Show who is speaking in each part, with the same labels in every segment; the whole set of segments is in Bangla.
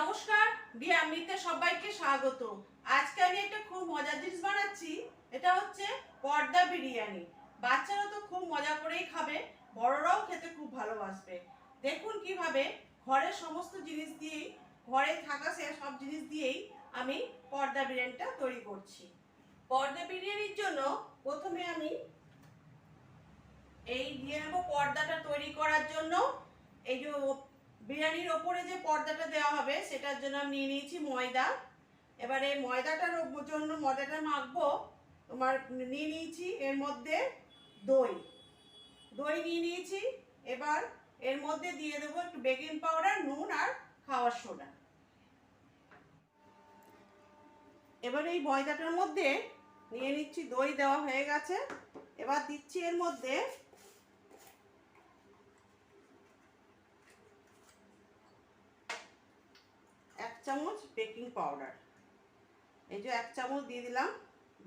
Speaker 1: নমস্কার, বিয়ামিতে সবাইকে স্বাগত। আজকে আমি একটা খুব মজার জিনিস বানাচ্ছি। এটা হচ্ছে পর্দা বিরিয়ানি। বাচ্চারা তো খুব মজা করেই খাবে, বড়রাও খেতে খুব ভালোবাসবে। দেখুন কিভাবে ঘরের সমস্ত জিনিস দিয়েই, ঘরে থাকা সব জিনিস দিয়েই আমি পর্দা বিরিয়ানিটা তৈরি করছি। পর্দা বিরিয়ানির জন্য প্রথমে আমি এই দিয়ে নেব পর্দাটা তৈরি করার জন্য। এই যে বিরিয়ানির ওপরে যে পর্দাটা দেওয়া হবে সেটার জন্য আমি নিয়ে নিয়েছি ময়দা। এবার এই ময়দাটার জন্য ময়দাটা মাখবো। তোমার নিয়ে নিয়েছি এর মধ্যে দই দই নিয়ে নিয়েছি। এবার এর মধ্যে দিয়ে দেবো একটু বেকিং পাউডার, নুন আর খাওয়ার সোডা। এবার এই ময়দাটার মধ্যে নিয়ে নিচ্ছি, দই দেওয়া হয়ে গেছে। এবার দিচ্ছি এর মধ্যে এক চামচ বেকিং পাউডার। এই যে এক চামচ দিয়ে দিলাম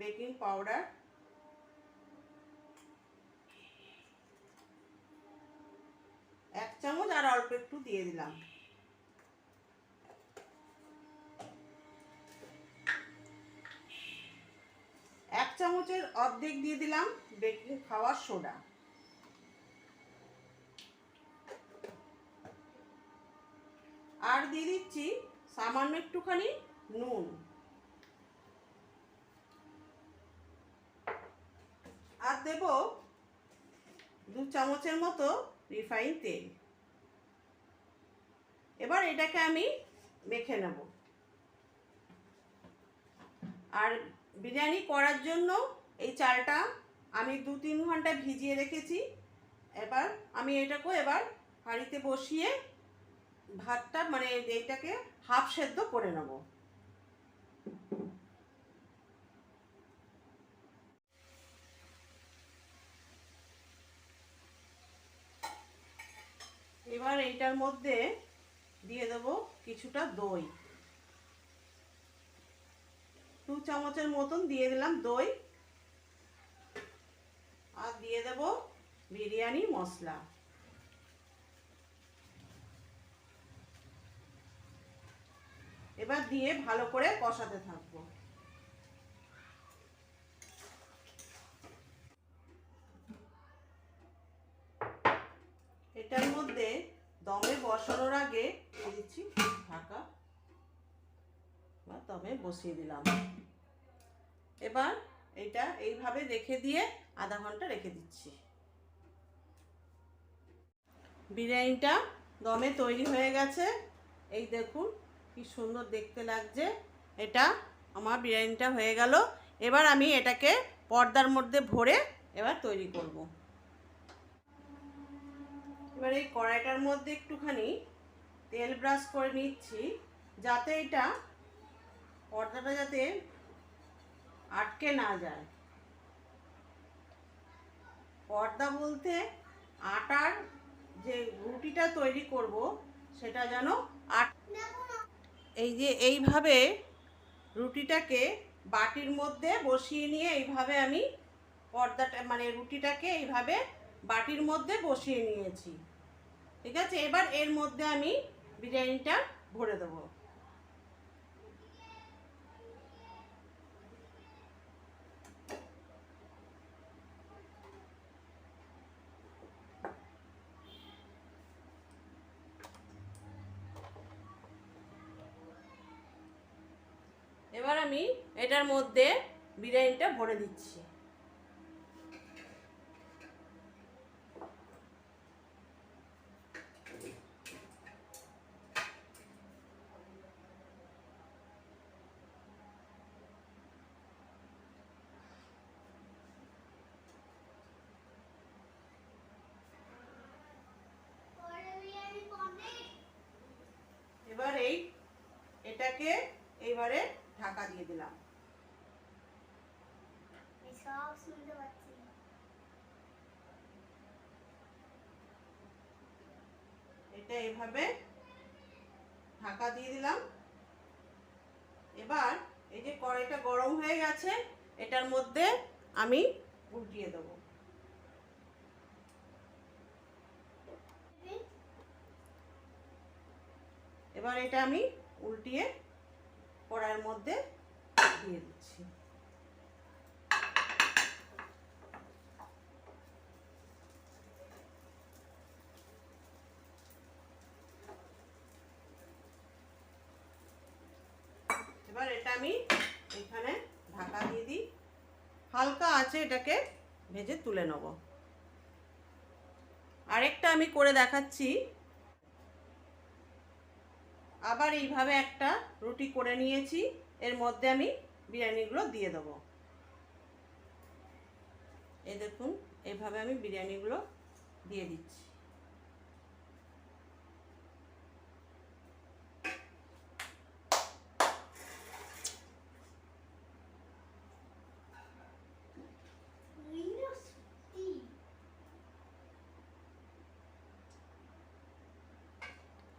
Speaker 1: বেকিং পাউডার। এক চামচ আর অল্প একটু দিয়ে দিলাম। এক চামচের অর্ধেক দিয়ে দিলাম বেকিং খাওয়ার সোডা। আর দিয়ে দিচ্ছি সামান্য একটুখানি নুন। আর দেব 2 চামচের মতো রিফাইন তেল। এবার এটাকে আমি মেখে নেব। আর বিরিয়ানি করার জন্য এই চালটা আমি 2-3 ঘন্টা ভিজিয়ে রেখেছি। এবার আমি এটাকে হাঁড়িতে বসিয়ে ভাতটা মানে এইটাকে হাফ সেদ্ধ করে নেব। এবার এইটার মধ্যে দিয়ে দেব কিছুটা দই। 2 চামচের মতন দিয়ে দিলাম দই। আর দিয়ে দেব বিরিয়ানি মশলা। এবার দিয়ে ভালো করে কষাতে থাকবো। এটার মধ্যে দমে বসানোর আগে দিচ্ছি ঢাকা, দমে বসিয়ে দিলাম। এবার এটা এইভাবে রেখে দিয়ে আধা ঘন্টা রেখে দিচ্ছি। বিরিয়ানিটা দমে তৈরি হয়ে গেছে। এই দেখুন কি সুন্দর দেখতে লাগছে। এটা আমার বিরিয়ানিটা হয়ে গেল। এবার আমি এটাকে পর্দার মধ্যে ভরে এবার তৈরি করব। এবার এই কড়াইটার মধ্যে একটুখানি তেল ব্রাশ করে নিচ্ছি, যাতে এটা পর্দাটা যাতে আটকে না যায়। পর্দা বলতে আটার যে রুটিটা তৈরি করব সেটা যেন এই যে এইভাবে রুটিটাকে বাটির মধ্যে বসিয়ে নিয়ে এইভাবে আমি পর্দাটা মানে রুটিটাকে এইভাবে বাটির মধ্যে বসিয়ে নিয়েছি। ঠিক আছে, এবার এর মধ্যে আমি বিরিয়ানিটা ভরে দেবো। এবার আমি এটার মধ্যে বিরিয়ানিটা ভরে দিচ্ছি। এবার এটাকে এইবারে ঢাকা দিয়ে দিলাম। এটা এইভাবে ঢাকা দিয়ে দিলাম। এবার এই যে কড়াইটা গরম হয়ে গেছে, এটার মধ্যে আমি উল্টিয়ে দেব। এবার এটা আমি উল্টিয়ে কড়াইয়ের মধ্যে দিয়ে দিচ্ছি। এবার এটা আমি এখানে ঢাকা দিয়ে দিই, হালকা আছে এটাকে ভেজে তুলে নেব। আরেকটা আমি করে দেখাচ্ছি। আবার এইভাবে একটা রুটি করে নিয়েছি, এর মধ্যে আমি বিরিয়ানিগুলো দিয়ে দেবো। এই দেখুন, এইভাবে আমি বিরিয়ানিগুলো দিয়ে দিচ্ছি।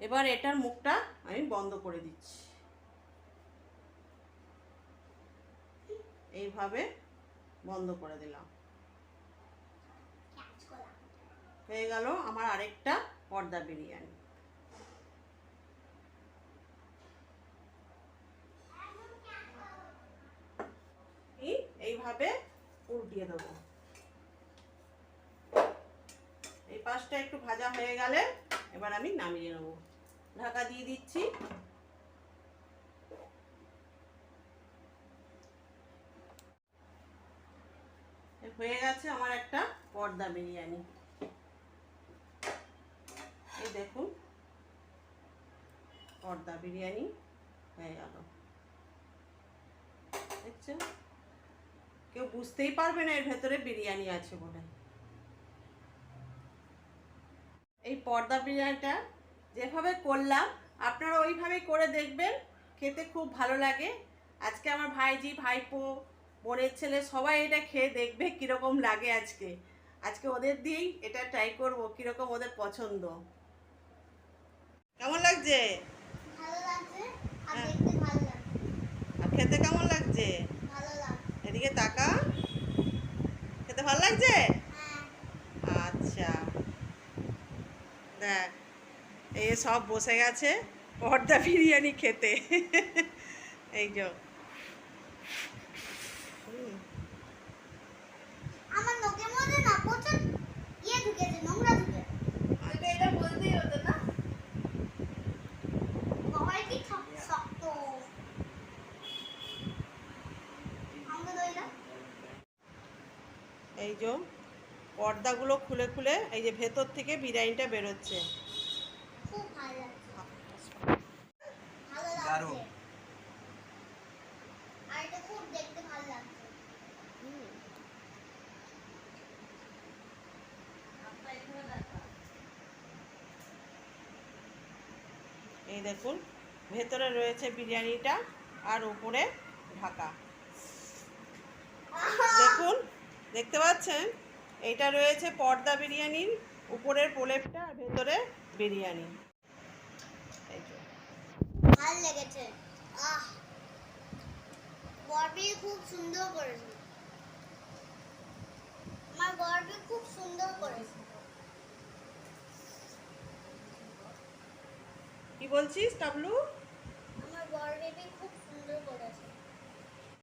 Speaker 1: এবার এটার মুখটা আমি বন্ধ করে দিচ্ছি। এইভাবে বন্ধ করে দিলাম। হয়ে গেল আমার আরেকটা পর্দা বিরিয়ানি। এইভাবে উল্টিয়ে দেবো। এই পাশটা একটু ভাজা হয়ে গেলে এবার আমি নামিয়ে নেব। ঢাকা দিয়ে দিচ্ছি। হয়ে গেছে আমার একটা পর্দা বিরিয়ানি। এই দেখুন, পর্দা বিরিয়ানি হয়ে গেল। দেখছেন, কেউ বুঝতেই পারবে না এর ভেতরে বিরিয়ানি আছে বলে। এই পর্দা বিরিয়ানিটা যেভাবে করলাম আপনারা ওইভাবেই করে দেখবেন, খেতে খুব ভালো লাগে। আজকে আমার ভাইজি, ভাইপো, বোনের ছেলে সবাই এটা খেয়ে দেখবে কীরকম লাগে। আজকে ওদের দিয়েই এটা ট্রাই করবো কীরকম ওদের পছন্দ। কেমন লাগছে?
Speaker 2: ভালো লাগছে, আর দেখতে ভালো লাগছে।
Speaker 1: আর খেতে কেমন লাগছে?
Speaker 2: ভালো লাগছে।
Speaker 1: এদিকে তাকা, খেতে ভালো লাগছে?
Speaker 2: হ্যাঁ।
Speaker 1: আচ্ছা, দেখ এই সব বসে গেছে পর্দা বিরিয়ানি খেতে। এই যে
Speaker 2: আমার নখের মধ্যে না প্রচুর ঢুকেছে, নোংরা ঢুকেছে। এটা বলতেই হতো না। বাবা কি শক্ত। আমাকে দইটা।
Speaker 1: এই যে পর্দাগুলো খুলে খুলে এই যে ভেতর থেকে বিরিয়ানিটা বেরোচ্ছে।
Speaker 2: খুব ভালো লাগছে। ভালো
Speaker 3: দারুণ।
Speaker 2: লাগছে। আর এটা খুব দেখতে ভালো লাগছে।
Speaker 1: এই দেখুন, ভেতরে রয়েছে বিরিয়ানিটা আর উপরে ঢাকা। দেখুন, দেখতে পাচ্ছেন, এইটা রয়েছে পর্দা বিরিয়ানির উপরের প্রলেপটা আর ভেতরে বিরিয়ানি। এই যে
Speaker 2: ভালো লেগেছে। বরবি খুব সুন্দর করেছে। আমার বরবি খুব সুন্দর করেছে।
Speaker 1: কি বলছিস টাবলু?
Speaker 2: আমার বরবি খুব সুন্দর করেছে।